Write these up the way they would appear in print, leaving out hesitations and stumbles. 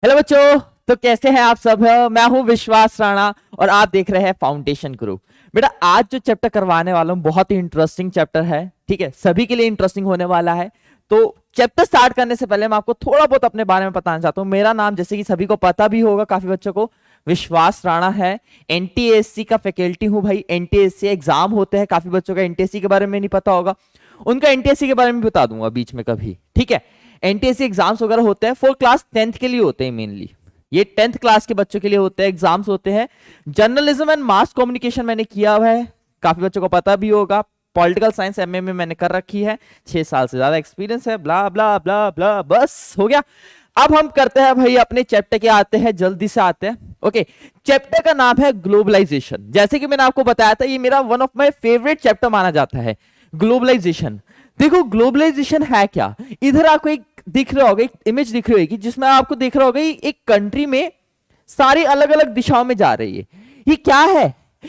Hello बच्चों। तो कैसे हैं आप सब। मैं हूं विश्वास राणा और आप देख रहे हैं फाउंडेशन ग्रुप। बेटा आज जो चैप्टर करवाने वाला हूं बहुत ही इंटरेस्टिंग चैप्टर है। ठीक है, सभी के लिए इंटरेस्टिंग होने वाला है। तो चैप्टर स्टार्ट करने से पहले मैं आपको थोड़ा बहुत अपने बारे में बताना चाहता हूं। मेरा नाम जैसे कि सभी को पता भी होगा, काफी बच्चों को, विश्वास राणा है। एनटीएससी का फैकल्टी हूं भाई। एनटीएससी एग्जाम होते हैं, काफी बच्चों का एनटीएससी के बारे में नहीं पता होगा, उनका एनटीएससी के बारे में भी बता दूंगा बीच में कभी। ठीक है, एनटीएससी एग्जाम्स वगैरह होते हैं फॉर क्लास 10th के लिए होते हैं मेनली। ये 10th क्लास के बच्चों के लिए होते हैं, एग्जाम्स होते हैं। जर्नलिज्म एंड मास कम्युनिकेशन मैंने किया हुआ है, काफी बच्चों को पता भी होगा। पॉलिटिकल साइंस एमए में मैंने कर रखी है, 6 साल से ज्यादा एक्सपीरियंस है। ब्ला ब्ला ब्ला ब्ला, बस हो गया। अब हम करते हैं भाई अपने चैप्टर के, आते हैं जल्दी से आते हैं। ओके, चैप्टर का नाम है ग्लोबलाइजेशन। जैसे कि मैंने आपको बताया था, ये मेरा one of my favourite chapter माना जाता है, ग्लोबलाइजेशन। देखो ग्लोबलाइजेशन है क्या। इधर आपको एक दिख रहा होगा, एक इमेज दिख रही होगी जिसमें आपको दिख रहा होगा एक कंट्री में सारी अलग अलग दिशाओं में जा रही है। ये क्या है,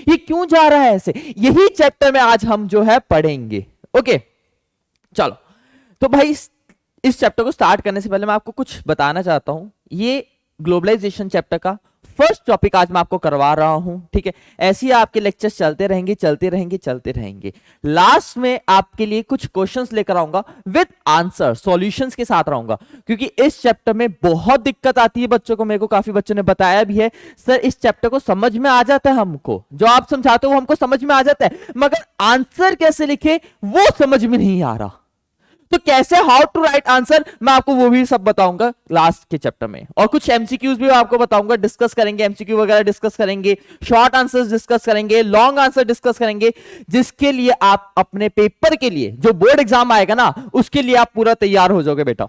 ये क्यों जा रहा है ऐसे, यही चैप्टर में आज हम जो है पढ़ेंगे। ओके चलो, तो भाई इस चैप्टर को स्टार्ट करने से पहले मैं आपको कुछ बताना चाहता हूं। ये ग्लोबलाइजेशन चैप्टर का फर्स्ट टॉपिक आज मैं आपको करवा रहा हूं। ठीक है, ऐसे ही आपके लेक्चर्स चलते रहेंगे चलते रहेंगे चलते रहेंगे। लास्ट में आपके लिए कुछ क्वेश्चंस लेकर आऊंगा विद आंसर, सॉल्यूशंस के साथ रहूंगा, क्योंकि इस चैप्टर में बहुत दिक्कत आती है बच्चों को। मेरे को काफी बच्चों ने बताया भी है, सर इस चैप्टर को समझ में आ जाता है, हमको जो आप समझाते हो वो हमको समझ में आ जाता है, मगर आंसर कैसे लिखे वो समझ में नहीं आ रहा। तो कैसे, हाउ टू राइट आंसर, मैं आपको वो भी सब बताऊंगा लास्ट के चैप्टर में। और कुछ एमसीक्यूज भी आपको बताऊंगा, डिस्कस करेंगे, एमसीक्यू वगैरह डिस्कस करेंगे, शॉर्ट आंसर्स डिस्कस करेंगे, लॉन्ग आंसर डिस्कस करेंगे, जिसके लिए आप अपने पेपर के लिए, जो बोर्ड एग्जाम आएगा ना, उसके लिए आप पूरा तैयार हो जाओगे बेटा।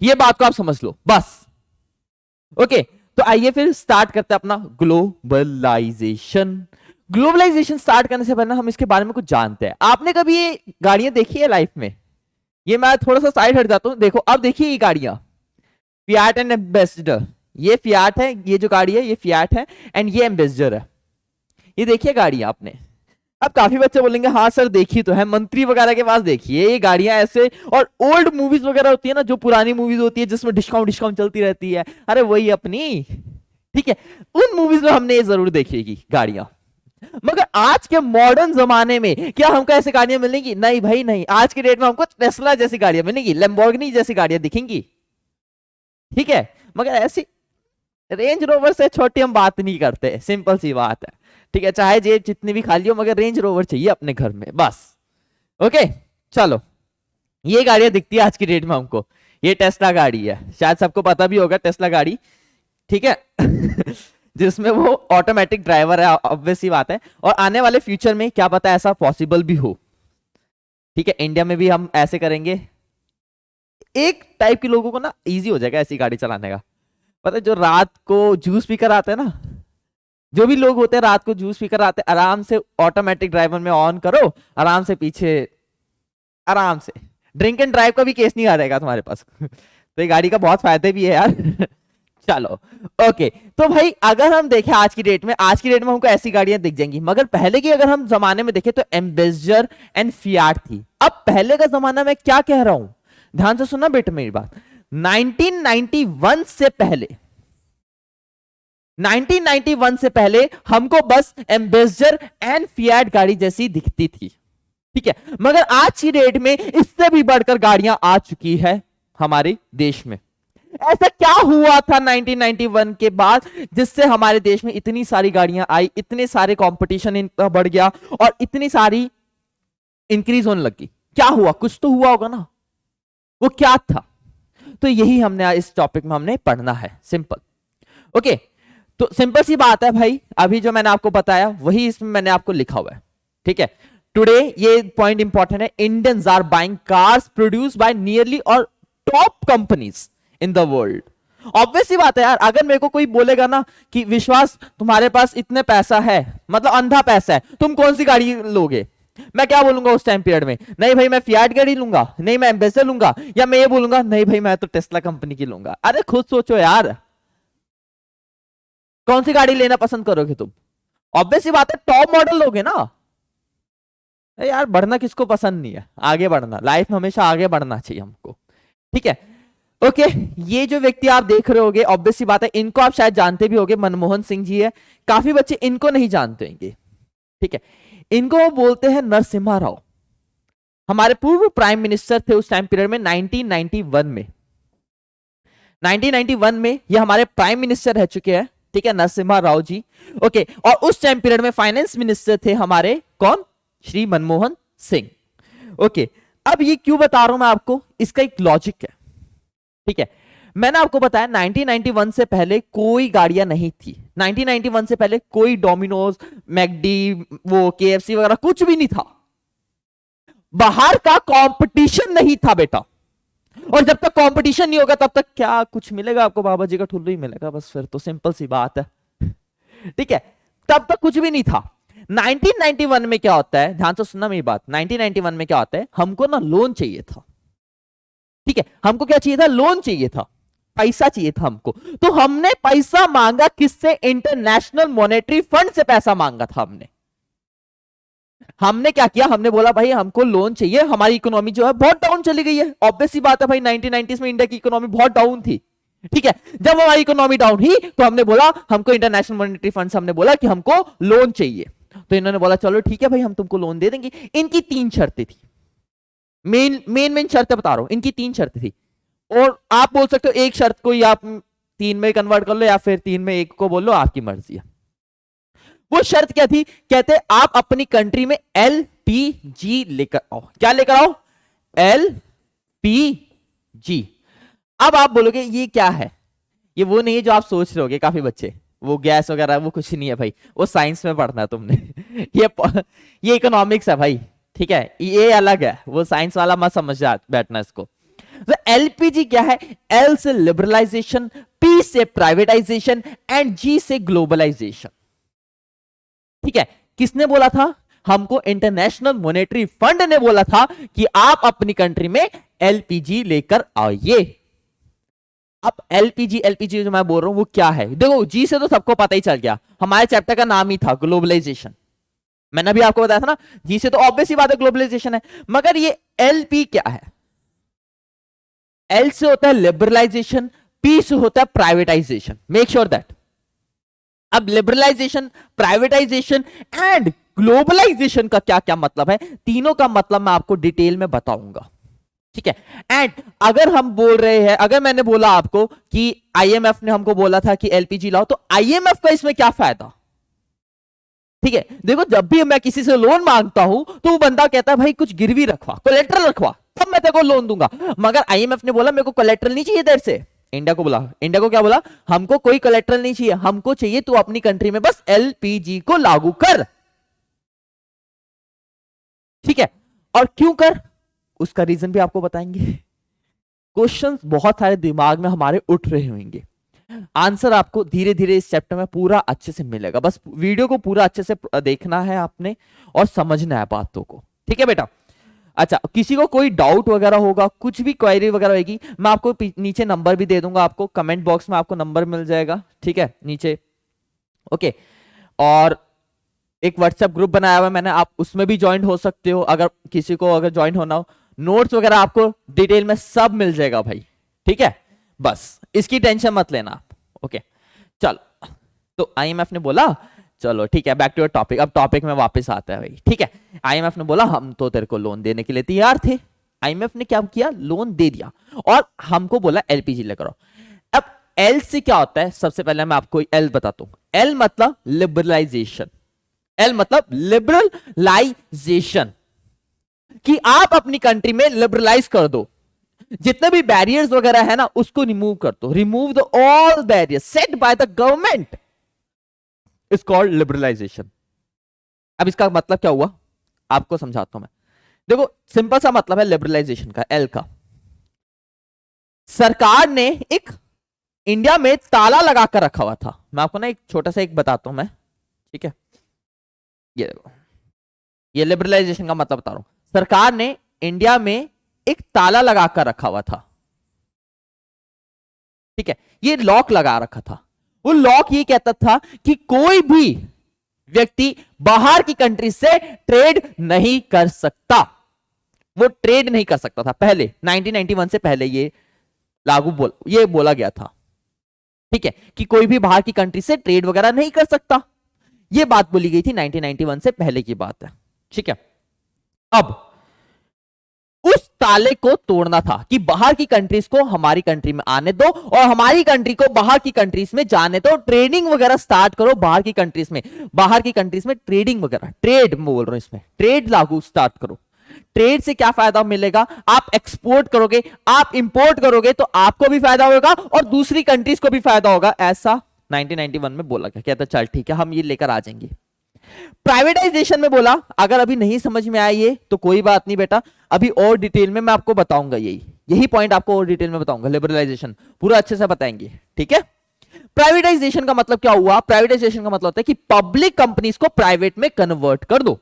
ये बात को आप समझ लो बस। ओके, तो आइए फिर स्टार्ट करते हैं अपना ग्लोबलाइजेशन। ग्लोबलाइजेशन स्टार्ट करने से पहले हम इसके बारे में कुछ जानते हैं। आपने कभी ये गाड़ियां देखी है लाइफ में। ये मैं थोड़ा सा साइड हट जाता हूं, देखो अब देखिए ये गाड़ियां, फियाट एंड एम्बेसडर। ये फियाट है, ये जो गाड़ी है ये फियाट है, एंड ये एम्बेसडर है। ये देखिए गाड़ियां आपने। अब काफी बच्चे बोलेंगे हाँ सर देखी तो है, मंत्री वगैरह के पास देखिए ये गाड़ियां ऐसे। और ओल्ड मूवीज वगैरह होती है ना, जो पुरानी मूवीज होती है जिसमें डिस्काउंट डिस्काउंट चलती रहती है, अरे वही अपनी। ठीक है, उन मूवीज में हमने ये जरूर देखी गाड़ियां। मगर आज के मॉडर्न जमाने में क्या हमको ऐसी गाड़ियां मिलेंगी? नहीं भाई नहीं। आज के डेट में हमको टेस्ला जैसी गाड़ियां मिलेंगी, लैम्बोर्गिनी जैसी गाड़ियां दिखेंगी। ठीक है, मगर ऐसी रेंज रोवर से छोटी हम बात नहीं करते, सिंपल सी बात है। ठीक है, चाहे जेब जितनी भी खाली हो, मगर रेंज रोवर चाहिए अपने घर में बस। ओके चलो, ये गाड़ियां दिखती है आज की डेट में हमको। ये टेस्ला गाड़ी है, शायद सबको पता भी होगा टेस्ला गाड़ी। ठीक है जिसमें वो ऑटोमेटिक ड्राइवर है, ऑब्वियस सी बात है। और आने वाले फ्यूचर में क्या पता ऐसा पॉसिबल भी हो। ठीक है, इंडिया में भी हम ऐसे करेंगे, एक टाइप के लोगों को ना इजी हो जाएगा ऐसी गाड़ी चलाने का। पता है, जो रात को जूस पीकर आते हैं ना, जो भी लोग होते हैं रात को जूस पीकर आते हैं, आराम से ऑटोमेटिक ड्राइवर में ऑन करो, आराम से पीछे, आराम से ड्रिंक एंड ड्राइव का भी केस नहीं आ रहेगा तुम्हारे पास तो ये गाड़ी का बहुत फायदे भी है यार चलो ओके, तो भाई अगर हम देखें आज की डेट में, आज की डेट में हमको ऐसी गाड़ियां दिख जाएंगी। मगर पहले की अगर हम जमाने में देखें तो एम्बेसडर एंड फियाट थी। अब पहले का जमाना मैं क्या कह रहा हूं, ध्यान से सुनना बेटा मेरी बात। 1991 से पहले, 1991 से पहले हमको बस एम्बेसडर एंड फियाट गाड़ी जैसी दिखती थी। ठीक है, मगर आज की डेट में इससे भी बढ़कर गाड़ियां आ चुकी है हमारे देश में। ऐसा क्या हुआ था 1991 के बाद जिससे हमारे देश में इतनी सारी गाड़ियां आई, इतने सारे कंपटीशन इनका बढ़ गया और इतनी सारी इंक्रीज होने लगी? क्या हुआ, कुछ तो हुआ होगा ना, वो क्या था? तो यही हमने इस टॉपिक में हमने पढ़ना है, सिंपल। ओके, तो सिंपल सी बात है भाई, अभी जो मैंने आपको बताया वही इसमें मैंने आपको लिखा हुआ है। ठीक है, टुडे ये पॉइंट इंपॉर्टेंट है, Indians are buying cars produced by nearly और top companies in the world. Obvious सी बात है यार, अगर मेरे को कोई बोलेगा ना कि विश्वास तुम्हारे पास इतने पैसा है, मतलब अंधा पैसा है, तुम कौन सी गाड़ी लोगे, मैं क्या बोलूंगा उस टाइम पीरियड में? नहीं भाई मैं फियाट गाड़ी लूंगा, नहीं मैं एम्बेसडर लूंगा, या मैं ये बोलूंगा नहीं भाई मैं तो टेस्ला कंपनी की लूंगा। अरे खुद सोचो यार, कौन सी गाड़ी लेना पसंद करोगे तुम? ऑब्वियस सी बात है टॉप मॉडल लोगे ना। यार बढ़ना किसको पसंद नहीं है, आगे बढ़ना, लाइफ में हमेशा आगे बढ़ना चाहिए हमको। ठीक है, ओके ये जो व्यक्ति आप देख रहे होगे, ऑब्वियस सी बात है इनको आप शायद जानते भी होगे, मनमोहन सिंह जी है। काफी बच्चे इनको नहीं जानते होंगे, ठीक है। इनको बोलते हैं नरसिम्हा राव। हमारे पूर्व प्राइम मिनिस्टर थे उस टाइम पीरियड में, 1991 में। 1991 में ये हमारे प्राइम मिनिस्टर रह चुके हैं, ठीक है, नरसिम्हा राव जी। ओके, और उस टाइम पीरियड में फाइनेंस मिनिस्टर थे हमारे कौन, श्री मनमोहन सिंह। ओके, अब ये क्यों बता रहा हूं मैं आपको, इसका एक लॉजिक है, ठीक है। मैंने आपको बताया 1991 से पहले कोई गाड़ियां नहीं थी। 1991 से पहले कोई डोमिनोज, मैकडी, वो केएफसी वगैरह कुछ भी नहीं था। बाहर का कंपटीशन नहीं था बेटा, और जब तक कंपटीशन नहीं होगा तब तक क्या कुछ मिलेगा आपको, बाबा जी का ठुल्लू ही मिलेगा बस, फिर तो सिंपल सी बात है, ठीक है। तब तक कुछ भी नहीं था। 1991 में क्या होता है, ध्यान से सुनना मेरी बात, 1991 में क्या होता है, हमको ना लोन चाहिए था, ठीक है। हमको क्या चाहिए था, लोन चाहिए था, पैसा चाहिए था हमको। तो हमने पैसा मांगा किससे, इंटरनेशनल मॉनेटरी फंड से पैसा मांगा था हमने। हमने क्या किया, हमने बोला भाई हमको लोन चाहिए, हमारी इकोनॉमी जो है बहुत डाउन चली गई है। ऑब्वियस सी बात है भाई, 1990s में इंडिया की इकोनॉमी बहुत डाउन थी, ठीक है। जब हमारी इकोनॉमी डाउन हुई तो हमने बोला, हमको इंटरनेशनल मॉनेटरी फंड से हमने बोला कि हमको लोन चाहिए। तो इन्होंने बोला चलो ठीक है भाई हम तुमको लोन दे देंगे। इनकी 3 शर्तें थी, मेन शर्तें बता रहा हूं, इनकी 3 शर्तें थी। और आप बोल सकते हो एक शर्त को ही आप 3 में कन्वर्ट कर लो, या फिर 3 में एक को बोल लो, आपकी मर्जी है। वो शर्त क्या थी, कहते आप अपनी कंट्री में एलपीजी लेकर आओ। क्या लेकर आओ, एलपीजी। अब आप बोलोगे ये क्या है, ये वो नहीं है जो आप सोच रहे होगे काफी बच्चे, वो गैस वगैरह वो कुछ नहीं है भाई, वो साइंस में पढ़ना है तुमने ये इकोनॉमिक्स है भाई, ठीक है, ये अलग है, वो साइंस वाला मत समझ बैठना इसको। तो एलपीजी क्या है, एल से लिबरलाइजेशन, पी से प्राइवेटाइजेशन एंड जी से ग्लोबलाइजेशन, ठीक है। किसने बोला था, हमको इंटरनेशनल मॉनेटरी फंड ने बोला था कि आप अपनी कंट्री में एलपीजी लेकर आइए। अब एलपीजी जो मैं बोल रहा हूं वो क्या है, देखो जी से तो सबको पता ही चल गया, हमारे चैप्टर का नाम ही था ग्लोबलाइजेशन। मैंने भी आपको बताया था ना, जी से तो ऑब्वियस ही बात है ग्लोबलाइजेशन है। मगर ये एलपी क्या है, एल से होता है लिबरलाइजेशन, पी से होता है प्राइवेटाइजेशन, मेक श्योर दैट। अब लिबरलाइजेशन, प्राइवेटाइजेशन एंड ग्लोबलाइजेशन का क्या क्या मतलब है, तीनों का मतलब मैं आपको डिटेल में बताऊंगा, ठीक है। एंड अगर हम बोल रहे हैं, अगर मैंने बोला आपको कि आईएमएफ ने हमको बोला था कि एलपीजी लाओ, तो आईएमएफ का इसमें क्या फायदा, ठीक है। देखो जब भी मैं किसी से लोन मांगता हूं तो वो बंदा कहता है भाई कुछ गिरवी रखवा, कोलेट्रल रखवा, तब मैं तेरे को लोन दूंगा। मगर आईएमएफ ने बोला मेरे को कोलेट्रल नहीं चाहिए देर से, इंडिया को बोला, इंडिया को क्या बोला, हमको कोई कोलेट्रल नहीं चाहिए, हमको चाहिए तू अपनी कंट्री में बस एलपीजी को लागू कर, ठीक है। और क्यों कर, उसका रीजन भी आपको बताएंगे। क्वेश्चंस बहुत सारे दिमाग में हमारे उठ रहे होंगे, आंसर आपको धीरे धीरे इस चैप्टर में पूरा अच्छे से मिलेगा, बस वीडियो को पूरा अच्छे से देखना है आपने और समझना है बातों को, ठीक है बेटा। अच्छा, किसी को कोई डाउट वगैरह होगा, कुछ भी क्वेरी वगैरह होगी, मैं आपको नीचे नंबर भी दे दूंगा, आपको कमेंट बॉक्स में आपको नंबर मिल जाएगा, ठीक है, नीचे। ओके, और एक व्हाट्सएप ग्रुप बनाया हुआ है मैंने, आप उसमें भी ज्वाइन हो सकते हो, अगर किसी को अगर ज्वाइन होना हो। नोट्स वगैरह आपको डिटेल में सब मिल जाएगा भाई, ठीक है, बस इसकी टेंशन मत लेना आप। ओके चलो, तो आईएमएफ ने बोला चलो ठीक है, बैक टू योर टॉपिक। अब टॉपिक में वापस आता है भाई, ठीक है। आईएमएफ ने बोला हम तो तेरे को लोन देने के लिए तैयार थे। आईएमएफ ने क्या किया, लोन दे दिया और हमको बोला एलपीजी लेकर आओ। अब एल से क्या होता है, सबसे पहले मैं आपको एल बताता हूं। एल मतलब लिबरलाइजेशन, एल मतलब लिबरलाइजेशन, कि आप अपनी कंट्री में लिबरलाइज कर दो, जितने भी बैरियर्स वगैरह है ना उसको रिमूव कर दो, remove the all barriers set by the government is called liberalisation. अब इसका मतलब क्या हुआ आपको समझाता हूं मैं। देखो सिंपल सा मतलब है लिबरलाइजेशन का, एल का। सरकार ने एक इंडिया में ताला लगाकर रखा हुआ था, मैं आपको ना एक छोटा सा एक बताता हूं मैं, ठीक है। ये देखो, ये लिबरलाइजेशन का मतलब बता रहा हूं। सरकार ने इंडिया में एक ताला लगाकर रखा हुआ था, ठीक है, ये लॉक लगा रखा था। वो लॉक ये कहता था कि कोई भी व्यक्ति बाहर की कंट्री से ट्रेड नहीं कर सकता, वो ट्रेड नहीं कर सकता था पहले, 1991 से पहले ये लागू ये बोला गया था, ठीक है, कि कोई भी बाहर की कंट्री से ट्रेड वगैरह नहीं कर सकता। ये बात बोली गई थी 1991 से पहले की बात है, ठीक है। अब उस ताले को तोड़ना था कि बाहर की कंट्रीज को हमारी कंट्री में आने दो और हमारी कंट्री को बाहर की कंट्रीज में जाने दो, ट्रेडिंग वगैरह स्टार्ट करो बाहर की कंट्रीज में, बाहर की कंट्रीज में ट्रेडिंग वगैरह, ट्रेड में बोल रहा हूं, इसमें ट्रेड लागू स्टार्ट करो। ट्रेड से क्या फायदा मिलेगा, आप एक्सपोर्ट करोगे, आप इंपोर्ट करोगे तो आपको भी फायदा होगा और दूसरी कंट्रीज को भी फायदा होगा, ऐसा 1991 में बोला गया। कहता चल ठीक है, हम ये लेकर आ जाएंगे। प्राइवेटाइजेशन में बोला, अगर अभी नहीं समझ में आया ये तो कोई बात नहीं बेटा, अभी और डिटेल में मैं आपको बताऊंगा, यही पॉइंट आपको और डिटेल में बताऊंगा। लिबरलाइजेशन पूरा अच्छे से बताएंगे, ठीक है। प्राइवेटाइजेशन का मतलब क्या हुआ, प्राइवेटाइजेशन का मतलब होता है कि पब्लिक कंपनीज को प्राइवेट में कन्वर्ट कर दो।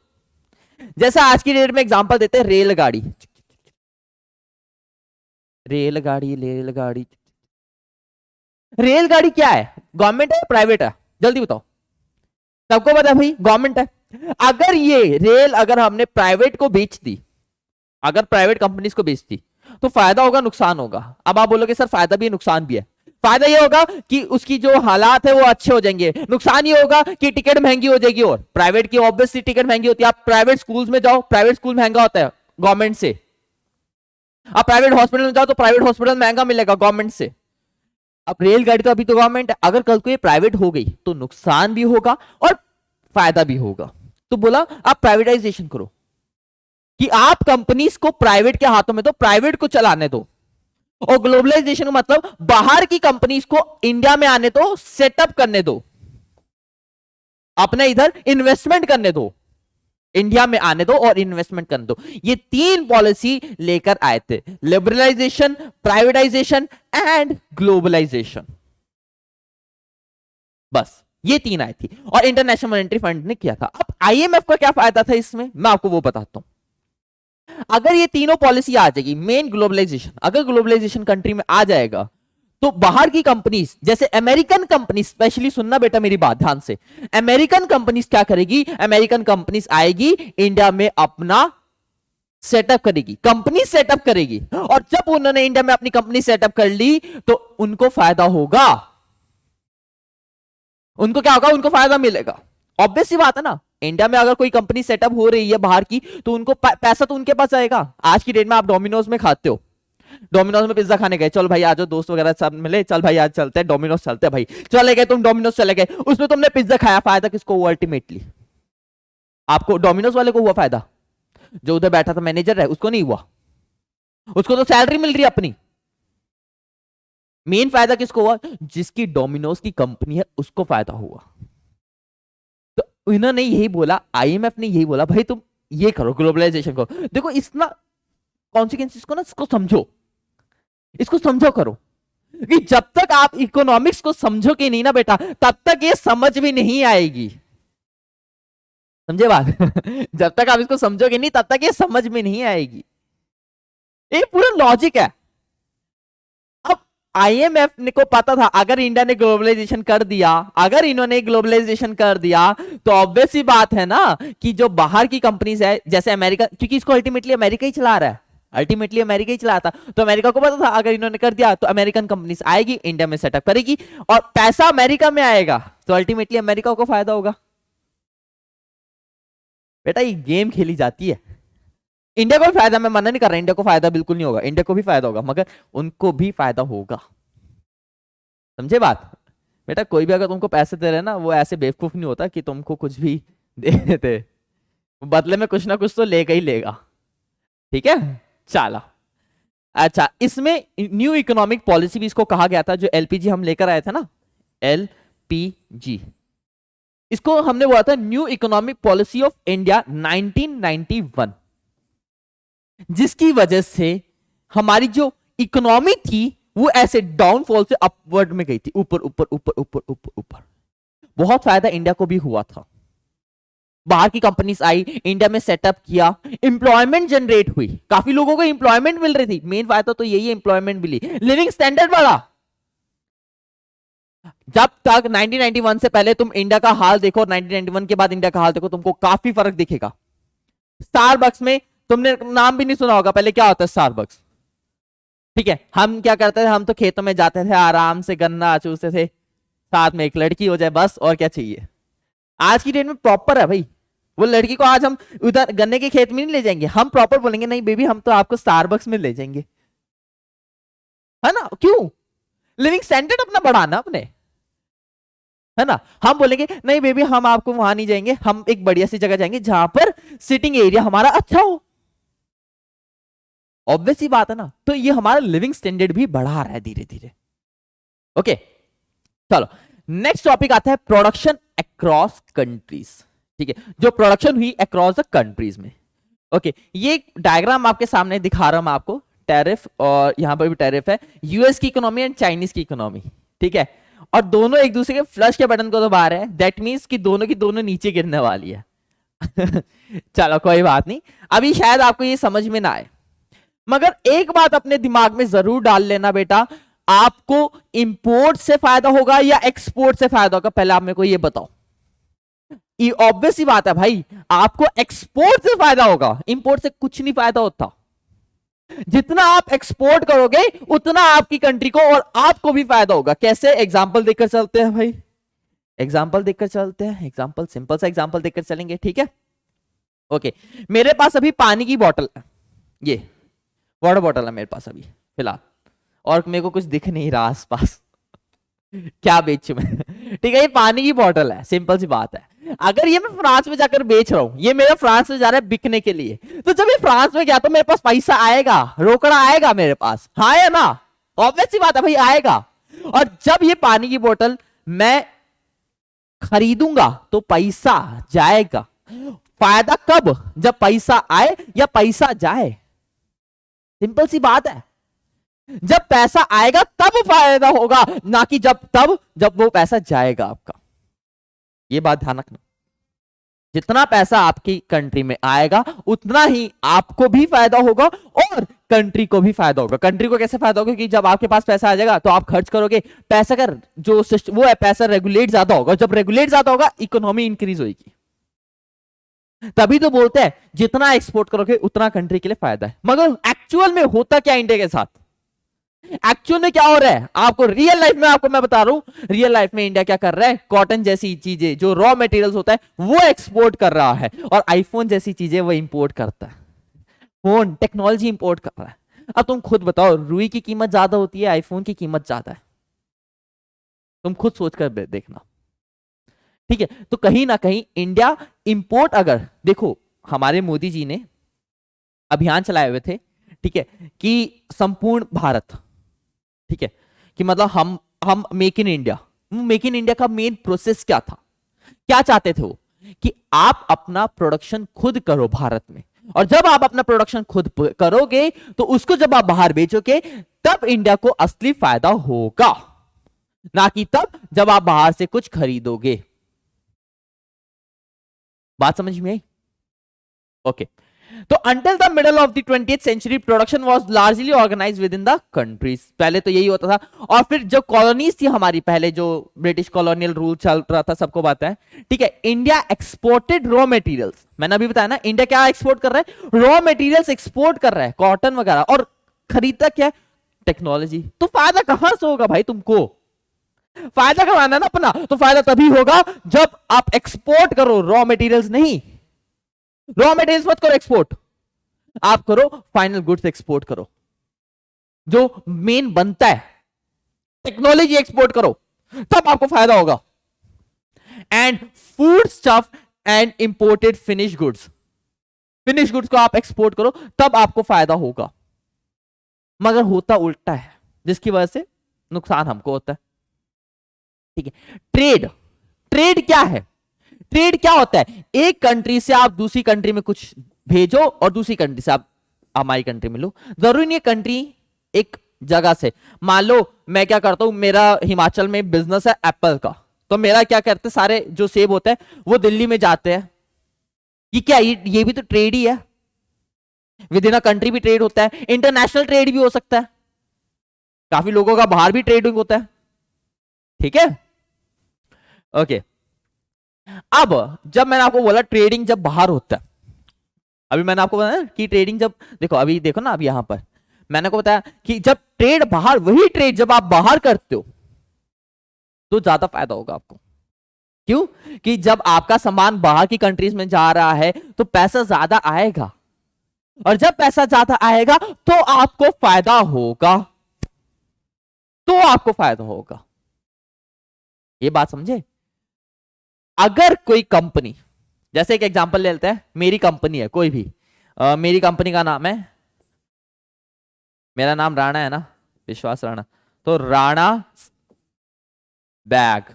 जैसे आज की डेट में एग्जांपल देते हैं, रेलगाड़ी, रेलगाड़ी रेलगाड़ी रेलगाड़ी क्या है, गवर्नमेंट है प्राइवेट है, जल्दी बताओ। सबको पता है भाई गवर्नमेंट है। अगर ये रेल अगर हमने प्राइवेट को बेच दी, अगर प्राइवेट कंपनीज को बेच दी तो फायदा होगा नुकसान होगा। अब आप बोलोगे सर फायदा भी है नुकसान भी है। फायदा ये होगा कि उसकी जो हालात है वो अच्छे हो जाएंगे, नुकसान ये होगा कि टिकट महंगी हो जाएगी, और प्राइवेट की ऑब्वियसली टिकट महंगी होती है। आप प्राइवेट स्कूल्स में जाओ, प्राइवेट स्कूल महंगा होता है गवर्नमेंट से। आप प्राइवेट हॉस्पिटल में जाओ तो प्राइवेट हॉस्पिटल महंगा मिलेगा गवर्नमेंट से। अब रेलगाड़ी तो अभी तो गवर्नमेंट है, अगर कल को ये प्राइवेट हो गई तो नुकसान भी होगा और फायदा भी होगा। तो बोला आप प्राइवेटाइजेशन करो कि आप कंपनीज को प्राइवेट के हाथों में दो, प्राइवेट को चलाने दो। और ग्लोबलाइजेशन का मतलब बाहर की कंपनीज को इंडिया में आने दो, सेटअप करने दो, अपने इधर इन्वेस्टमेंट करने दो, इंडिया में आने दो और इन्वेस्टमेंट करने दो। ये तीन पॉलिसी लेकर आए थे, लिबरलाइजेशन, प्राइवेटाइजेशन एंड ग्लोबलाइजेशन। बस ये तीन आई थी और इंटरनेशनल मॉनेटरी फंड ने किया था। अब आईएमएफ का क्या फायदा था इसमें, मैं आपको वो बताता हूं। अगर ये तीनों पॉलिसी आ जाएगी, मेन ग्लोबलाइजेशन, अगर ग्लोबलाइजेशन कंट्री में आ जाएगा तो बाहर की कंपनीज जैसे अमेरिकन कंपनीज, स्पेशली सुनना बेटा मेरी बात ध्यान से, अमेरिकन कंपनीज क्या करेगी, अमेरिकन कंपनीज आएगी इंडिया में अपना सेटअप करेगी, कंपनी सेटअप करेगी, और जब उन्होंने इंडिया में अपनी कंपनी सेटअप कर ली तो उनको फायदा होगा। उनको क्या होगा, उनको फायदा मिलेगा। ऑब्वियस सी बात है ना, इंडिया में अगर कोई कंपनी सेटअप हो रही है बाहर की तो उनको पैसा तो उनके पास आएगा। आज की डेट में आप डोमिनोज में खाते हो, डोमिनोज में पिज्जा खाने गए, चल भाई आज दोस्त वगैरह सब मिले, चल भाई आज चलते हैं डोमिनोज, चलते हैं भाई, चले गए तुम डोमिनोज चले गए, उसमें तुमने पिज्जा खाया, फायदा किसको हुआ अल्टीमेटली, आपको, डोमिनोज वाले को हुआ फायदा, जो उधर बैठा था मैनेजर है उसको नहीं हुआ, उसको तो सैलरी मिल रही है अपनी। मेन फायदा किसको हुआ, जिसकी डोमिनोज की कंपनी है उसको फायदा हुआ। तो इन्होंने यही बोला, आईएमएफ ने यही बोला, भाई तुम ये करो, ग्लोबलाइजेशन को देखो, इतना कॉन्सिक्वेंसेस को ना इसको समझो, इसको समझो करो, कि जब तक आप इकोनॉमिक्स को समझोगे नहीं ना बेटा तब तक ये समझ भी नहीं आएगी। समझे बात जब तक आप इसको समझोगे नहीं तब तक ये समझ में नहीं आएगी। ये पूरा लॉजिक है। अब आईएमएफ ने को पता था अगर इंडिया ने ग्लोबलाइजेशन कर दिया, अगर इन्होंने ग्लोबलाइजेशन कर दिया तो ऑब्वियस सी बात है ना कि जो बाहर की कंपनीज है जैसे अमेरिका, क्योंकि इसको अल्टीमेटली अमेरिका ही चला रहा है, अल्टीमेटली अमेरिका ही चलाता, तो अमेरिका को पता था अगर इन्होंने कर दिया तो अमेरिकन कंपनीज आएगी इंडिया में सेटअप करेगी और पैसा अमेरिका में आएगा, तो अल्टीमेटली अमेरिका को फायदा होगा। बेटा ये गेम खेली जाती है। इंडिया को भी फायदा, मैं मना नहीं कर रहा, इंडिया को फायदा बिल्कुल नहीं होगा, इंडिया को भी फायदा होगा, मगर उनको भी फायदा होगा। समझे बात बेटा, कोई भी अगर तुमको पैसे दे रहे ना वो ऐसे बेवकूफ नहीं होता कि तुमको कुछ भी दे देते, बदले में कुछ ना कुछ तो लेगा ही लेगा। ठीक है, चला। अच्छा, इसमें न्यू इकोनॉमिक पॉलिसी भी इसको कहा गया था, जो एलपीजी हम लेकर आए थे ना, एलपीजी, इसको हमने बोला था new economic policy of India 1991, जिसकी वजह से हमारी जो इकोनॉमी थी वो ऐसे डाउनफॉल से अपवर्ड में गई थी, ऊपर ऊपर ऊपर ऊपर ऊपर ऊपर। बहुत फायदा इंडिया को भी हुआ था, बाहर की कंपनीज आई, इंडिया में सेटअप किया, एम्प्लॉयमेंट जनरेट हुई, काफी लोगों को एम्प्लॉयमेंट मिल रही थी। मेन फायदा तो यही है, एम्प्लॉयमेंट मिली, लिविंग स्टैंडर्ड बढ़ा। जब तक 1991 से पहले तुम इंडिया का हाल देखो और 1991 के बाद इंडिया का हाल देखो, तुमको काफी फर्क दिखेगा। स्टारबक्स में तुमने नाम भी नहीं सुना होगा, पहले क्या होता है स्टारबक्स, ठीक है, हम क्या करते थे, हम तो खेतों में जाते थे, आराम से गन्ना चूसते थे, साथ में एक लड़की हो जाए बस, और क्या चाहिए। आज की डेट में प्रॉपर है भाई। वो लड़की को आज हम उधर गन्ने के खेत में नहीं ले जाएंगे, हम प्रॉपर बोलेंगे नहीं बेबी हम तो आपको स्टारबक्स में ले जाएंगे, है ना। क्यों? लिविंग स्टैंडर्ड अपना बढ़ाना अपने, है ना। हम बोलेंगे नहीं बेबी हम आपको वहां नहीं जाएंगे, हम एक बढ़िया सी जगह जाएंगे जहां पर सिटिंग एरिया हमारा अच्छा हो। ऑब्वियस ही बात है ना। तो ये हमारा लिविंग स्टैंडर्ड भी बढ़ा रहा है धीरे धीरे। ओके चलो, नेक्स्ट टॉपिक आता है प्रोडक्शन अक्रॉस कंट्रीज। ठीक है, जो प्रोडक्शन हुई अक्रॉस द कंट्रीज में। ओके ये डायग्राम आपके सामने दिखा रहा हूं मैं आपको, टैरिफ, और यहां पर भी टैरिफ है, यूएस की इकोनॉमी एंड चाइनीज की इकोनॉमी। ठीक है, और दोनों एक दूसरे के फ्लश के बटन को दबा रहे हैं, दैट मींस कि दोनों की दोनों नीचे गिरने वाली है। चलो कोई बात नहीं, अभी शायद आपको ये समझ में ना आए, मगर एक बात अपने दिमाग में जरूर डाल लेना बेटा, आपको इंपोर्ट से फायदा होगा या एक्सपोर्ट से फायदा होगा, पहले आप मेरे को ये बताओ। ये ऑब्वियस ही बात है भाई, आपको एक्सपोर्ट से फायदा होगा, इंपोर्ट से कुछ नहीं फायदा होता। जितना आप एक्सपोर्ट करोगे उतना आपकी कंट्री को और आपको भी फायदा होगा। कैसे? एग्जांपल देखकर चलते हैं भाई, एग्जांपल देखकर चलते हैं, एग्जांपल सिंपल सा एग्जांपल देखकर चलेंगे। ठीक है, ओके मेरे पास अभी पानी की बोतल है, ये वाटर बॉटल है मेरे पास अभी फिलहाल, और मेरे को कुछ दिख नहीं रहा आसपास, क्या बेचूं मैं। ठीक है, ये पानी की बोतल है, सिंपल सी बात है। अगर ये मैं फ्रांस में जाकर बेच रहा हूं, ये मेरा फ्रांस में जा रहा है बिकने के लिए, तो जब ये फ्रांस में गया तो मेरे पास पैसा आएगा, रोकड़ा आएगा मेरे पास, हाँ या ना? ऑब्वियस सी बात है भाई, आएगा। और जब ये पानी की बोतल मैं खरीदूंगा तो पैसा जाएगा। फायदा कब? जब पैसा आए या पैसा जाए, सिंपल सी बात है। जब पैसा आएगा तब फायदा होगा, ना कि जब वो पैसा जाएगा आपका। ये बात ध्यान रखना, जितना पैसा आपकी कंट्री में आएगा उतना ही आपको भी फायदा होगा और कंट्री को भी फायदा होगा। कंट्री को कैसे फायदा होगा कि जब आपके पास पैसा आ जाएगा तो आप खर्च करोगे, पैसा का जो सिस्टम वो है, पैसा रेगुलेट ज्यादा होगा, जब रेगुलेट ज्यादा होगा इकोनॉमी इंक्रीज होगी। तभी तो बोलते हैं जितना एक्सपोर्ट करोगे उतना कंट्री के लिए फायदा है। मगर एक्चुअल में होता क्या इंडिया के साथ? एक्चुअल में क्या हो रहा है आपको रियल लाइफ में आपको मैं बता रहा हूं, रियल लाइफ में इंडिया क्या कर रहा है, कॉटन जैसी चीजें जो रॉ मटेरियल्स होता है वो एक्सपोर्ट कर रहा है, और आईफोन जैसी चीजें वो इंपोर्ट करता है, फोन टेक्नोलॉजी इंपोर्ट कर रहा है। अब तुम खुद बताओ, रुई की कीमत ज्यादा होती है, आईफोन की कीमत ज्यादा है? तुम खुद सोच कर देखना। ठीक है, तो कहीं ना कहीं इंडिया इंपोर्ट, अगर देखो हमारे मोदी जी ने अभियान चलाए हुए थे, ठीक है, कि संपूर्ण भारत, ठीक है, कि मतलब हम make in India, make in India का मेन प्रोसेस क्या था, क्या चाहते थे वो, कि आप अपना प्रोडक्शन खुद करो भारत में, और जब आप अपना प्रोडक्शन खुद करोगे तो उसको जब आप बाहर बेचोगे तब इंडिया को असली फायदा होगा, ना कि तब जब आप बाहर से कुछ खरीदोगे। बात समझ में आई? ओके तो until the middle of the 20th century production was largely organised within the countries. पहले तो यही होता था, और फिर जो कॉलोनीज थी हमारी, पहले जो ब्रिटिश कॉलोनियल रूल चल रहा था सबको पता है, ठीक है, इंडिया एक्सपोर्टेड रॉ मटेरियल्स, मैंने अभी बताया ना, इंडिया क्या एक्सपोर्ट कर रहा है, रॉ मटेरियल्स एक्सपोर्ट कर रहा है, कॉटन वगैरह, और खरीदता क्या है, टेक्नोलॉजी। तो फायदा कहां से होगा भाई? तुमको फायदा कमाना ना अपना, तो फायदा तभी होगा जब आप एक्सपोर्ट करो रॉ मटेरियल्स, नहीं रॉ मटेरियल्स मत करो एक्सपोर्ट, आप करो फाइनल गुड्स एक्सपोर्ट करो, जो मेन बनता है, टेक्नोलॉजी एक्सपोर्ट करो, तब आपको फायदा होगा। And food stuff and imported finish goods, finish goods को आप एक्सपोर्ट करो तब आपको फायदा होगा। मगर होता उल्टा है, जिसकी वजह से नुकसान हमको होता है। ठीक है, ट्रेड, ट्रेड क्या है? ट्रेड क्या होता है? एक कंट्री से आप दूसरी कंट्री में कुछ भेजो और दूसरी कंट्री से आप हमारी कंट्री में लो। जरूरी नहीं है कंट्री एक जगह से, मान लो मैं क्या करता हूं, मेरा हिमाचल में बिजनेस है एप्पल का, तो मेरा क्या करते हैं, सारे जो सेब होते हैं वो दिल्ली में जाते हैं। ये क्या, ये भी तो ट्रेड ही है, विद इन अ कंट्री भी ट्रेड होता है, इंटरनेशनल ट्रेड भी हो सकता है, काफी लोगों का बाहर भी ट्रेडिंग होता है। ठीक है, ओके अब जब मैंने आपको बोला ट्रेडिंग जब बाहर होता है, अभी मैंने आपको बताया कि ट्रेडिंग जब, देखो अभी देखो ना, अब यहां पर मैंने को बताया कि जब ट्रेड बाहर, वही ट्रेड जब आप बाहर करते हो तो ज्यादा फायदा होगा आपको। क्यों? कि जब आपका सामान बाहर की कंट्रीज में जा रहा है तो पैसा ज्यादा आएगा, और जब पैसा ज्यादा आएगा तो आपको फायदा होगा, तो आपको फायदा होगा। ये बात समझे? अगर कोई कंपनी, जैसे एक एग्जांपल ले लेते हैं, मेरी कंपनी है कोई भी, मेरी कंपनी का नाम है, मेरा नाम राणा है ना, विश्वास राणा, तो राणा बैग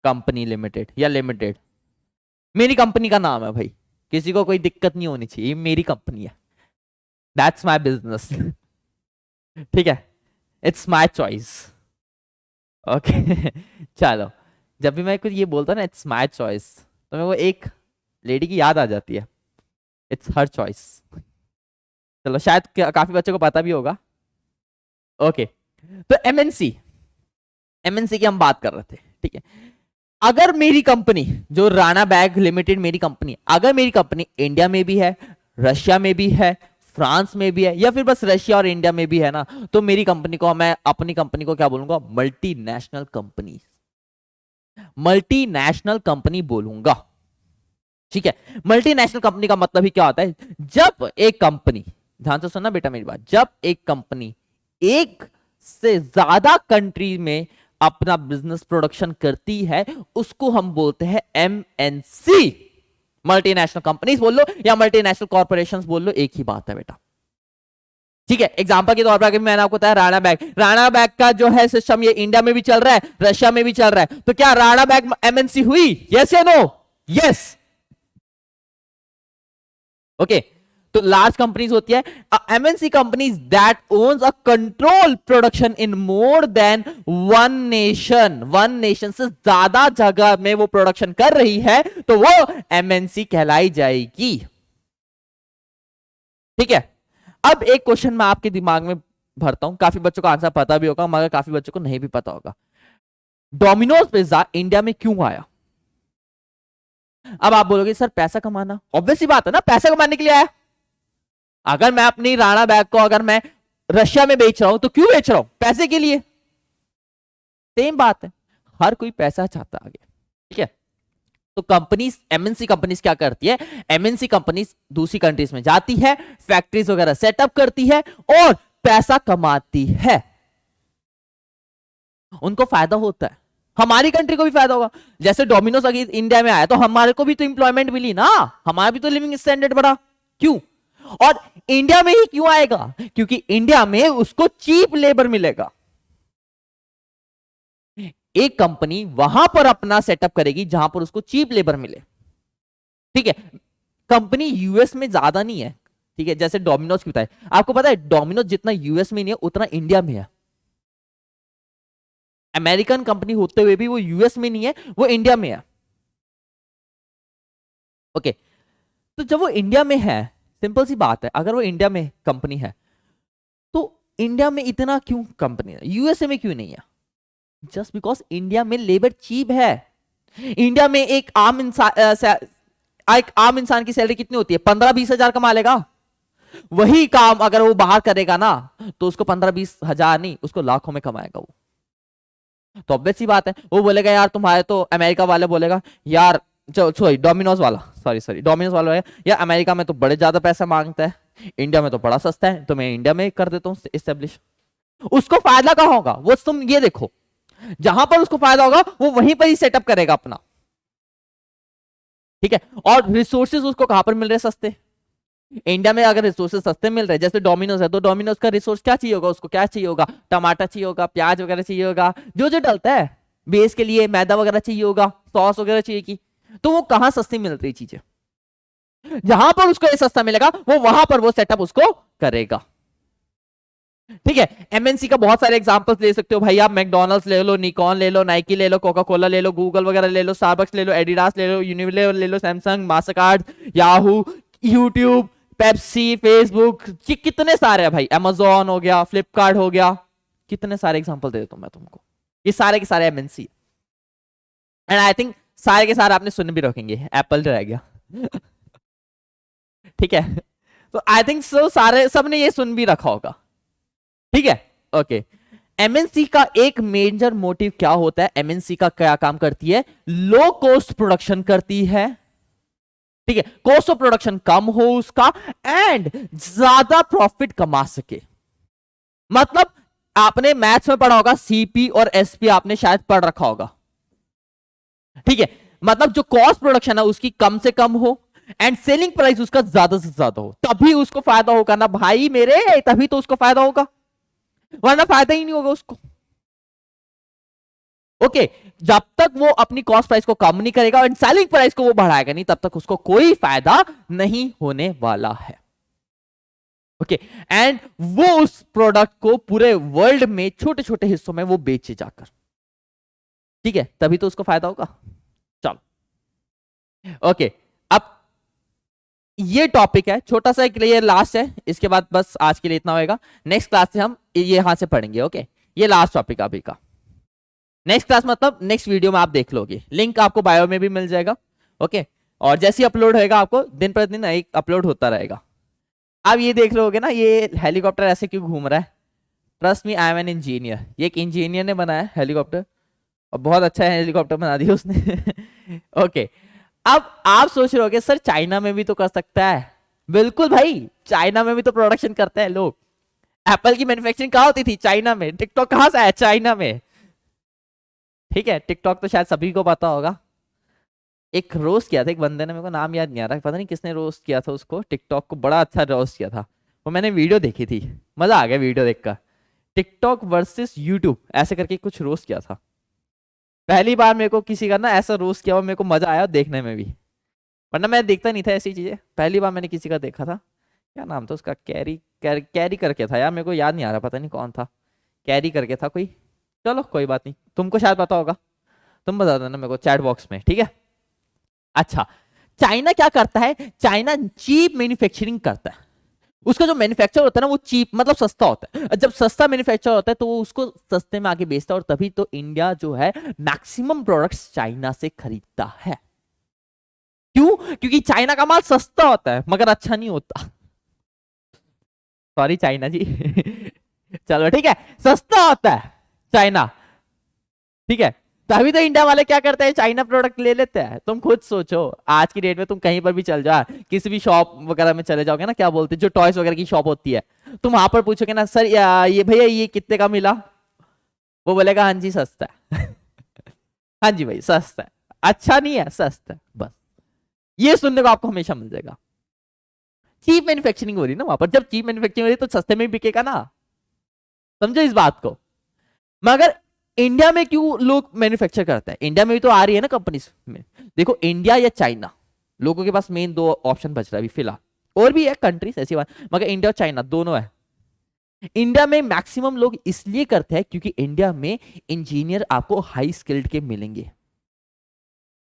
कंपनी लिमिटेड या लिमिटेड, मेरी कंपनी का नाम है भाई, किसी को कोई दिक्कत नहीं होनी चाहिए, मेरी कंपनी है, दैट्स माय बिजनेस। ठीक है, इट्स माय चॉइस। ओके चलो, जब भी मैं कुछ ये बोलता हूं ना इट्स माय चॉइस, तो मेरे को एक लेडी की याद आ जाती है, इट्स हर चॉइस। चलो शायद काफी बच्चों को पता भी होगा। ओके, तो एमएनसी, एमएनसी की हम बात कर रहे थे, ठीक है। अगर मेरी कंपनी जो राणा बैग लिमिटेड मेरी कंपनी, अगर मेरी कंपनी इंडिया में भी है, रशिया में भी है, फ्रांस में भी है, या फिर बस रशिया और इंडिया में भी है ना, तो मेरी कंपनी को, मैं अपनी कंपनी को क्या बोलूंगा? मल्टीनेशनल कंपनी, मल्टीनेशनल कंपनी बोलूंगा। ठीक है, मल्टीनेशनल कंपनी का मतलब ही क्या होता है? जब एक कंपनी, ध्यान से सुनना बेटा मेरी बात, जब एक कंपनी एक से ज्यादा कंट्री में अपना बिजनेस प्रोडक्शन करती है, उसको हम बोलते हैं एमएनसी। मल्टीनेशनल कंपनीज बोल लो या मल्टीनेशनल कॉर्पोरेशंस बोल लो, एक ही बात है बेटा। ठीक है, एग्जांपल के तौर पर अगर मैंने आपको बताया राणा बैग, राणा बैग का जो है सिस्टम ये इंडिया में भी चल रहा है, रशिया में भी चल रहा है, तो क्या राणा बैग एमएनसी हुई? यस या नो? यस। ओके, तो लार्ज कंपनीज होती है MNC companies that owns a control production in more than one nation, one nation से ज्यादा जगह में वो प्रोडक्शन कर रही है, तो वो एमएनसी कहलाई जाएगी। ठीक है, अब एक क्वेश्चन मैं आपके दिमाग में भरता हूं, काफी बच्चों को आंसर पता भी होगा मगर काफी बच्चों को नहीं भी पता होगा। डोमिनोज पिज्जा इंडिया में क्यों आया? अब आप बोलोगे सर पैसा कमाना, ऑब्वियस सी बात है ना, पैसा कमाने के लिए आया। अगर मैं अपनी राणा बैग को अगर मैं रशिया में बेच रहा हूं तो क्यों बेच रहा हूं? पैसे के लिए। सेम बात है, हर कोई पैसा चाहता है आगे। ठीक है, तो कंपनीज, एमएनसी कंपनीज क्या करती है? एमएनसी कंपनीज दूसरी कंट्रीज में जाती है, फैक्ट्रीज वगैरह सेटअप करती है और पैसा कमाती है, उनको फायदा होता है, हमारी कंट्री को भी फायदा होगा। जैसे डोमिनोज अगर इंडिया में आया तो हमारे को भी तो इंप्लॉयमेंट मिली ना, हमारा भी तो लिविंग स्टैंडर्ड बढ़ा। क्यों? और इंडिया में ही क्यों आएगा? क्योंकि इंडिया में उसको चीप लेबर मिलेगा। एक कंपनी वहां पर अपना सेटअप करेगी जहां पर उसको चीप लेबर मिले। ठीक है, कंपनी यूएस में ज्यादा नहीं है। ठीक है, जैसे डोमिनोज की बताए, आपको पता है डोमिनोज जितना यूएस में नहीं है उतना इंडिया में है। अमेरिकन कंपनी होते हुए भी वो यूएस में नहीं है, वो इंडिया में है। ओके, तो जब वो इंडिया में है, सिंपल सी बात है, अगर वो इंडिया में कंपनी है तो इंडिया में इतना क्यों कंपनी है, यूएसए में क्यों नहीं है? जस्ट बिकॉज इंडिया में लेबर चीप है। इंडिया में एक आम इंसान की सैलरी कितनी होती है? 15-20 हजार कमा लेगा। वही काम अगर वो बाहर करेगा ना तो उसको 15-20 हजार नहीं, उसको लाखों में कमाएगा वो। तो ऑब्वियस सी बात है, वो बोलेगा यार तुम्हारे तो, अमेरिका वाले बोलेगा यार, सॉरी डोमिनोज वाला, सॉरी डोमिनोज वाला है यार, अमेरिका में तो बड़े ज्यादा पैसा मांगता है, इंडिया में तो बड़ा सस्ता है, तो मैं इंडिया में कर देता हूँ इस्टेब्लिश। उसको फायदा कहां होगा? वो तुम ये देखो, जहां पर उसको फायदा होगा वो वहीं पर ही सेटअप करेगा अपना। ठीक है, और रिसोर्सेज उसको कहां पर मिल रहे हैं? सस्ते। इंडिया में अगर रिसोर्सेज सस्ते मिल रहे हैं, जैसे डोमिनोज है, तो डोमिनोज का रिसोर्स क्या चाहिए होगा? उसको क्या चाहिए होगा? टमाटर चाहिए होगा, प्याज वगैरह चाहिए होगा, जो जो डलता है बेस के लिए, मैदा वगैरह चाहिए होगा, सॉस वगैरह चाहिए की, तो वो कहां सस्ती मिल रही चीजें? जहां पर उसको ये सस्ता मिलेगा वो वहां पर वो सेटअप उसको करेगा। ठीक है, एमएनसी का बहुत सारे एग्जांपल्स ले सकते हो भाई आप, मैकडॉनल्ड्स ले लो, निकॉन ले लो, नाइकी ले लो, कोका कोला ले लो, गूगल वगैरह ले लो, स्टारबक्स ले लो, एडिडास ले लो, यूनिलीवर ले लो, Samsung, Mastercard, Yahoo, YouTube, Pepsi, Facebook, कितने सारे हैं भाई, अमेजोन हो गया, फ्लिपकार्ट हो गया, कितने सारे एग्जांपल दे देता हूं मैं तुमको, ये सारे के सारे एमएनसी। एंड आई थिंक सारे के सारे आपने सुन भी रखेंगे, एप्पल रह गया। ठीक है, तो आई थिंक सो सारे सबने ये सुन भी रखा होगा, ठीक है। ओके, एमएनसी का एक मेजर मोटिव क्या होता है, एमएनसी का क्या काम करती है, लो कॉस्ट प्रोडक्शन करती है, ठीक है, कॉस्ट ऑफ प्रोडक्शन कम हो उसका एंड ज्यादा प्रॉफिट कमा सके। मतलब आपने मैथ्स में पढ़ा होगा, सीपी और एसपी आपने शायद पढ़ रखा होगा, ठीक है। मतलब जो कॉस्ट प्रोडक्शन है उसकी कम से कम हो एंड सेलिंग प्राइस उसका ज्यादा से ज्यादा हो, तभी उसको फायदा होगा ना भाई मेरे, तभी तो उसको फायदा होगा, वरना फायदा ही नहीं होगा उसको। ओके, जब तक वो अपनी कॉस्ट प्राइस को कम नहीं करेगा और सेलिंग प्राइस को वो बढ़ाएगा नहीं, तब तक उसको कोई फायदा नहीं होने वाला है। ओके, एंड वो उस प्रोडक्ट को पूरे वर्ल्ड में छोटे छोटे हिस्सों में वो बेचे जाकर, ठीक है, तभी तो उसको फायदा होगा। चलो ओके, अब ये टॉपिक है छोटा सा, एक ये लास्ट है, इसके बाद बस आज के लिए इतना होगा। नेक्स्ट क्लास से हम ये यहां से पढ़ेंगे। ओके, ये लास्ट टॉपिक अभी का। नेक्स्ट क्लास मतलब नेक्स्ट वीडियो में आप देख लोगे, लिंक आपको बायो में भी मिल जाएगा। ओके, और जैसे ही अपलोड होएगा आपको दिन प्रतिदिन एक अपलोड होता रहेगा। आप ये देख लोगे ना, ये हेलीकॉप्टर ऐसे क्यों घूम रहा है, trust me I am an engineer, ये एक इंजीनियर ने बनाया हेलीकॉप्टर और बहुत अच्छा हेलीकॉप्टर बना दिया उसने। ओके, अब आप सोच रहे होगे सर चाइना में भी तो कर सकता है। बिल्कुल भाई, चाइना में भी तो प्रोडक्शन करते हैं लोग। एप्पल की मैन्युफैक्चरिंग कहाँ होती थी, चाइना में। टिकटॉक कहाँ से आया, चाइना में, ठीक है। टिकटॉक तो शायद सभी को पता होगा। एक रोस्ट किया था एक बंदे ने, मेरे को नाम याद नहीं आ रहा, पता नहीं किसने रोस्ट किया था उसको, टिकटॉक को बड़ा अच्छा रोस्ट किया था वो, मैंने वीडियो देखी थी, मजा आ गया वीडियो देखकर। टिकटॉक वर्सेस यूट्यूब ऐसे करके कुछ रोस्ट किया था। पहली बार मेरे को किसी का ना ऐसा रोस्ट किया और मेरे को मजा आया देखने में भी, वरना मैं देखता नहीं था ऐसी चीजें। पहली बार मैंने किसी का देखा था, क्या नाम था उसका, कैरी करके था यार, मेरे को याद नहीं आ रहा, पता नहीं कौन था, कैरी करके था कोई। चलो कोई बात नहीं, तुमको शायद पता होगा, तुम बता देना मेरे को चैट बॉक्स में, ठीक है। अच्छा, चाइना क्या करता है, चाइना चीप मैन्युफैक्चरिंग करता है। उसका जो मैन्युफैक्चर होता है ना वो चीप मतलब सस्ता होता है। जब सस्ता मैन्युफैक्चर होता है तो वो उसको सस्ते में आगे बेचता है, और तभी तो इंडिया जो है मैक्सिमम प्रोडक्ट्स चाइना से खरीदता है। क्यों? क्योंकि चाइना का माल सस्ता होता है मगर अच्छा नहीं होता। सॉरी चाइना जी। चलो ठीक है, सस्ता होता है चाइना, ठीक है, तभी तो इंडिया वाले क्या करते हैं, चाइना प्रोडक्ट ले लेते हैं। तुम खुद सोचो, आज की डेट में तुम कहीं पर भी चल जाओ, किसी भी शॉप वगैरह में चले जाओगे ना, क्या बोलते हैं, जो टॉयज वगैरह की शॉप होती है, तुम वहां पर पूछोगे ना सर ये भैया ये कितने का मिला, वो बोलेगा हाँ जी सस्ता है। हाँ जी भाई सस्ता है, अच्छा नहीं है सस्ता है, बस ये सुनने को आपको हमेशा मिल जाएगा। चीप मैन्युफैक्चरिंग हो रही है ना वहां पर, जब चीप मैन्युफैक्चरिंग हो रही है तो सस्ते में बिकेगा ना, समझो इस बात को। मगर इंडिया में क्यों लोग मैन्युफैक्चर करते हैं, इंडिया में भी तो आ रही है ना कंपनीज में। देखो इंडिया या चाइना, लोगों के पास मेन दो ऑप्शन बच रहा है अभी फिलहाल, और भी है कंट्रीज ऐसी बात, मगर इंडिया और चाइना दोनों है। इंडिया में मैक्सिमम लोग इसलिए करते हैं क्योंकि इंडिया में इंजीनियर आपको हाई स्किल्ड के मिलेंगे,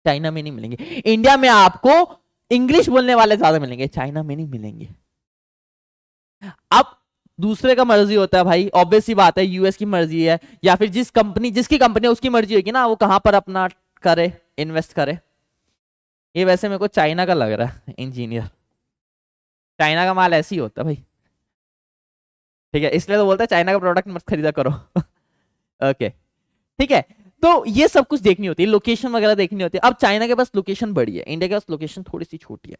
चाइना में नहीं मिलेंगे। इंडिया में आपको इंग्लिश बोलने वाले ज्यादा मिलेंगे, चाइना में नहीं मिलेंगे। अब दूसरे का मर्जी होता है भाई, ऑब्वियस सी बात है, यूएस की मर्जी है या फिर जिसकी कंपनी है उसकी मर्जी होगी ना, वो कहां पर अपना करे, इन्वेस्ट करे। ये वैसे मेरे को चाइना का लग रहा है इंजीनियर, चाइना का माल ऐसे ही होता है भाई, ठीक है, इसलिए तो बोलता है चाइना का प्रोडक्ट मत खरीदा करो। ओके ठीक है, तो ये सब कुछ देखनी होती है, लोकेशन वगैरह देखनी होती है। अब चाइना के पास लोकेशन बड़ी है, इंडिया के पास लोकेशन थोड़ी सी छोटी है,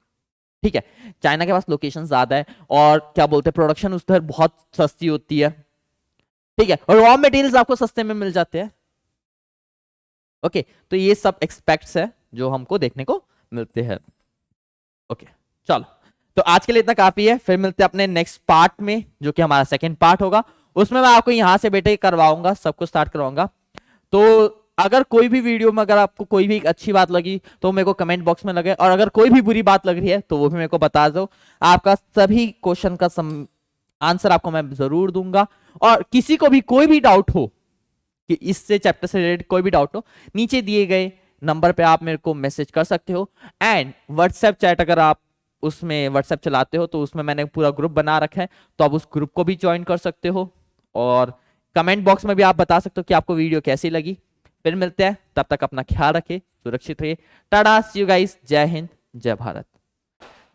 ठीक है। चाइना के पास लोकेशन ज्यादा है और क्या बोलते हैं प्रोडक्शन उधर बहुत सस्ती होती है, ठीक है, और रॉ मटेरियल्स आपको सस्ते में मिल जाते हैं। ओके, तो ये सब एक्सपेक्ट्स है जो हमको देखने को मिलते हैं। ओके चलो, तो आज के लिए इतना काफी है, फिर मिलते हैं अपने नेक्स्ट पार्ट में जो कि हमारा सेकंड पार्ट होगा, उसमें मैं आपको यहां से बेटे करवाऊंगा, सब कुछ स्टार्ट करवाऊंगा। तो अगर कोई भी वीडियो में अगर आपको कोई भी अच्छी बात लगी तो मेरे को कमेंट बॉक्स में लगे, और अगर कोई भी बुरी बात लग रही है तो वो भी मेरे को बता दो, आपका सभी क्वेश्चन का आंसर आपको मैं जरूर दूंगा। और किसी को भी कोई भी डाउट हो कि इससे चैप्टर से रिलेटेड कोई भी डाउट हो, नीचे दिए गए नंबर पे आप मेरे को मैसेज कर सकते हो। एंड व्हाट्सएप चैट अगर आप उसमें व्हाट्सएप चलाते हो तो उसमें मैंने पूरा ग्रुप बना रखा है, तो आप उस ग्रुप को भी ज्वाइन कर सकते हो। और कमेंट बॉक्स में भी आप बता सकते हो कि आपको वीडियो कैसी लगी। फिर मिलते हैं, तब तक अपना ख्याल रखिए, सुरक्षित रहिए, टाटा सी यू गाइस, जय हिंद जय भारत।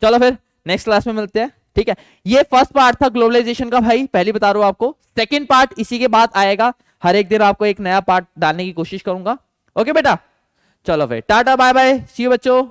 चलो फिर नेक्स्ट क्लास में मिलते हैं। ठीक है, ये फर्स्ट पार्ट था ग्लोबलाइजेशन का भाई, पहले बता रहा हूं आपको। सेकंड पार्ट इसी के बाद आएगा, हर एक दिन आपको एक नया पार्ट डालने की कोशिश करूंगा। ओके बेटा, चलो भाई tata bye bye, see you बच्चों।